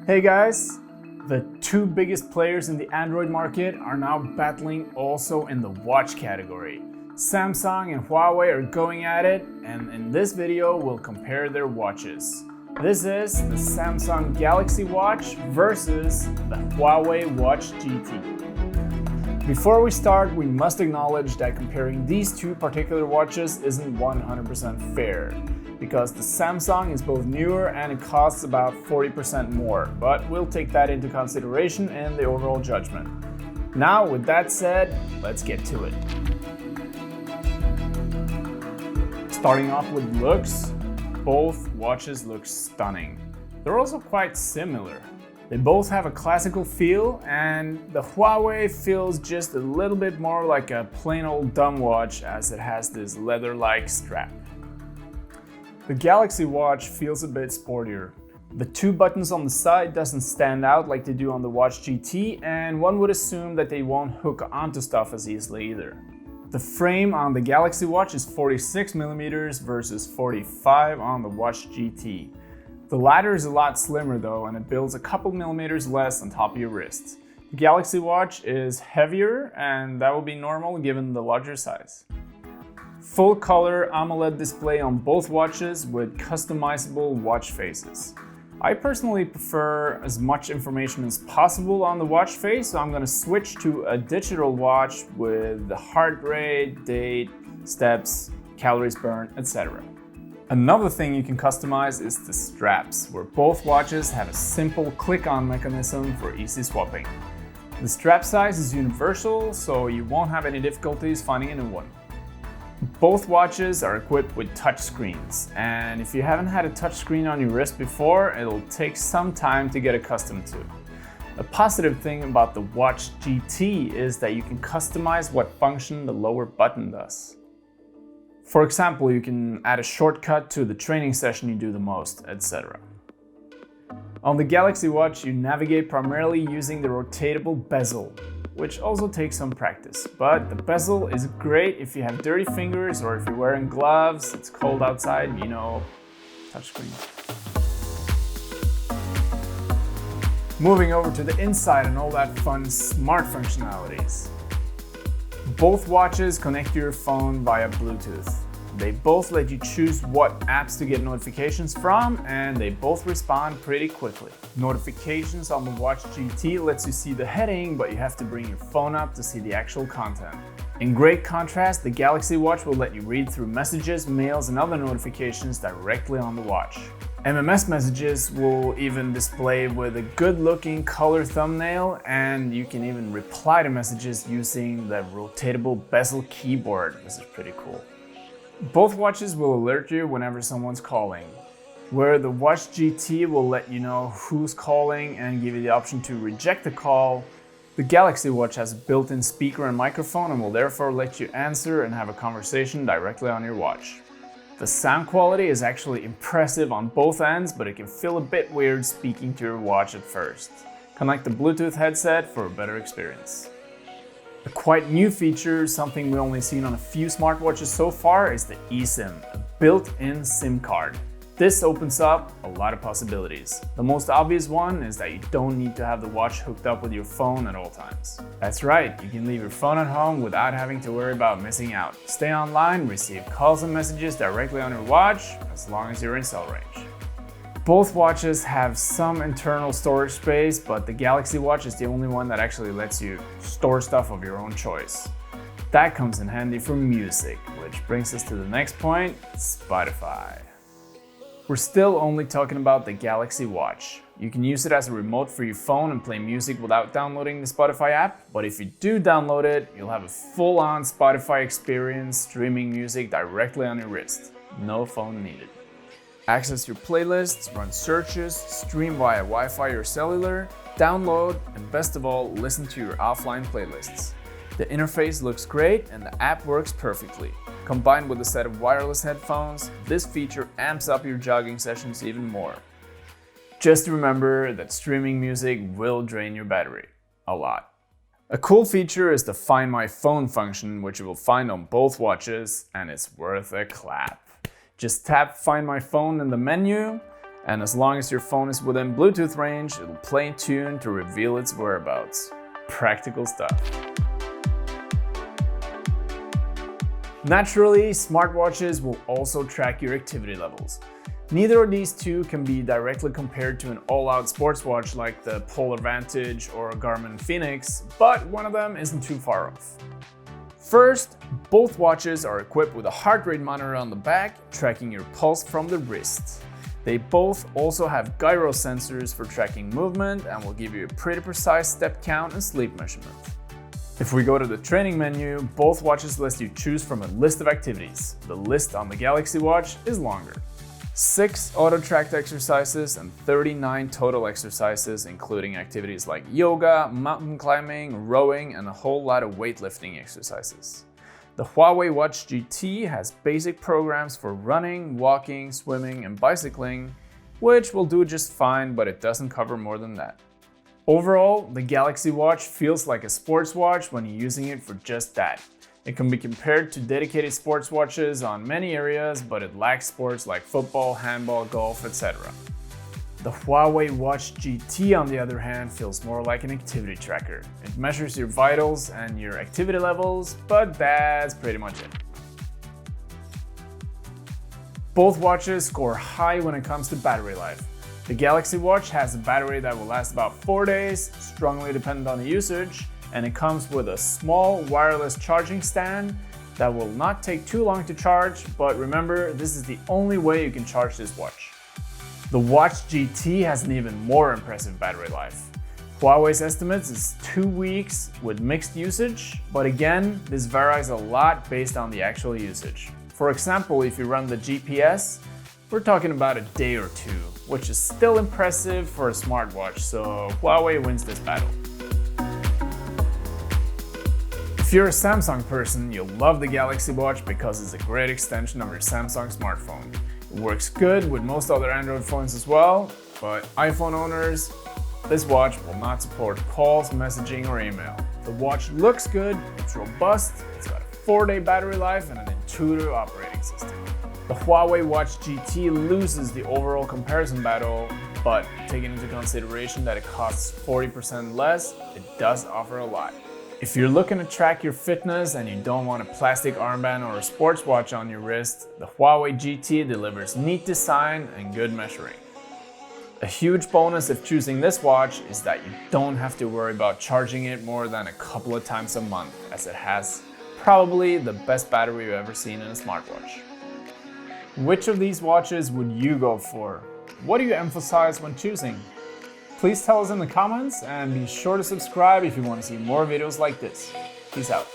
Hey guys! The two biggest players in the Android market are now battling also in the watch category. Samsung and Huawei are going at it, and in this video we'll compare their watches. This is the Samsung Galaxy Watch versus the Huawei Watch GT. Before we start, we must acknowledge that comparing these two particular watches isn't 100% fair, because the Samsung is both newer and it costs about 40% more, but we'll take that into consideration in the overall judgment. Now, with that said, let's get to it. Starting off with looks, both watches look stunning. They're also quite similar. They both have a classical feel, and the Huawei feels just a little bit more like a plain old dumb watch as it has this leather-like strap. The Galaxy Watch feels a bit sportier. The two buttons on the side doesn't stand out like they do on the Watch GT, and one would assume that they won't hook onto stuff as easily either. The frame on the Galaxy Watch is 46mm versus 45 on the Watch GT. The latter is a lot slimmer though, and it builds a couple millimeters less on top of your wrist. The Galaxy Watch is heavier, and that will be normal given the larger size. Full color AMOLED display on both watches with customizable watch faces. I personally prefer as much information as possible on the watch face, so I'm going to switch to a digital watch with the heart rate, date, steps, calories burned, etc. Another thing you can customize is the straps, where both watches have a simple click-on mechanism for easy swapping. The strap size is universal, so you won't have any difficulties finding a new one. Both watches are equipped with touchscreens, and if you haven't had a touchscreen on your wrist before, it'll take some time to get accustomed to. A positive thing about the Watch GT is that you can customize what function the lower button does. For example, you can add a shortcut to the training session you do the most, etc. On the Galaxy Watch, you navigate primarily using the rotatable bezel, which also takes some practice. But the bezel is great if you have dirty fingers or if you're wearing gloves, it's cold outside, touchscreen. Moving over to the inside and all that fun smart functionalities. Both watches connect to your phone via Bluetooth. They both let you choose what apps to get notifications from, and they both respond pretty quickly. Notifications on the Watch GT lets you see the heading, but you have to bring your phone up to see the actual content. In great contrast, the Galaxy Watch will let you read through messages, mails, and other notifications directly on the watch. MMS messages will even display with a good-looking color thumbnail, and you can even reply to messages using the rotatable bezel keyboard, which is pretty cool. Both watches will alert you whenever someone's calling, where the Watch GT will let you know who's calling and give you the option to reject the call. The Galaxy Watch has a built-in speaker and microphone and will therefore let you answer and have a conversation directly on your watch. The sound quality is actually impressive on both ends, but it can feel a bit weird speaking to your watch at first. Connect the Bluetooth headset for a better experience. A quite new feature, something we've only seen on a few smartwatches so far, is the eSIM, a built-in SIM card. This opens up a lot of possibilities. The most obvious one is that you don't need to have the watch hooked up with your phone at all times. That's right, you can leave your phone at home without having to worry about missing out. Stay online, receive calls and messages directly on your watch, as long as you're in cell range. Both watches have some internal storage space, but the Galaxy Watch is the only one that actually lets you store stuff of your own choice. That comes in handy for music, which brings us to the next point, Spotify. We're still only talking about the Galaxy Watch. You can use it as a remote for your phone and play music without downloading the Spotify app, but if you do download it, you'll have a full-on Spotify experience streaming music directly on your wrist. No phone needed. Access your playlists, run searches, stream via Wi-Fi or cellular, download, and best of all, listen to your offline playlists. The interface looks great and the app works perfectly. Combined with a set of wireless headphones, this feature amps up your jogging sessions even more. Just remember that streaming music will drain your battery. A lot. A cool feature is the Find My Phone function, which you will find on both watches, and it's worth a clap. Just tap Find My Phone in the menu, And as long as your phone is within Bluetooth range, it'll play a tune to reveal its whereabouts. Practical stuff. Naturally, smartwatches will also track your activity levels. Neither of these two can be directly compared to an all-out sports watch like the Polar Vantage or Garmin Fenix, but one of them isn't too far off. First, both watches are equipped with a heart rate monitor on the back, tracking your pulse from the wrist. They both also have gyro sensors for tracking movement and will give you a pretty precise step count and sleep measurement. If we go to the training menu, both watches let you choose from a list of activities. The list on the Galaxy Watch is longer. 6 auto-tracked exercises and 39 total exercises, including activities like yoga, mountain climbing, rowing, and a whole lot of weightlifting exercises. The Huawei Watch GT has basic programs for running, walking, swimming, and bicycling, which will do just fine, but it doesn't cover more than that. Overall, the Galaxy Watch feels like a sports watch when you're using it for just that. It can be compared to dedicated sports watches on many areas, but it lacks sports like football, handball, golf, etc. The Huawei Watch GT, on the other hand, feels more like an activity tracker. It measures your vitals and your activity levels, but that's pretty much it. Both watches score high when it comes to battery life. The Galaxy Watch has a battery that will last about 4 days, strongly dependent on the usage, and it comes with a small wireless charging stand that will not take too long to charge, but remember, this is the only way you can charge this watch. The Watch GT has an even more impressive battery life. Huawei's estimates is 2 weeks with mixed usage, but again, this varies a lot based on the actual usage. For example, if you run the GPS, we're talking about a day or two, which is still impressive for a smartwatch, so Huawei wins this battle. If you're a Samsung person, you'll love the Galaxy Watch because it's a great extension of your Samsung smartphone. It works good with most other Android phones as well, but iPhone owners, this watch will not support calls, messaging, or email. The watch looks good, it's robust, it's got a 4-day battery life, and an intuitive operating system. The Huawei Watch GT loses the overall comparison battle, but taking into consideration that it costs 40% less, it does offer a lot. If you're looking to track your fitness and you don't want a plastic armband or a sports watch on your wrist, the Huawei GT delivers neat design and good measuring. A huge bonus of choosing this watch is that you don't have to worry about charging it more than a couple of times a month, as it has probably the best battery you've ever seen in a smartwatch. Which of these watches would you go for? What do you emphasize when choosing? Please tell us in the comments and be sure to subscribe if you want to see more videos like this. Peace out.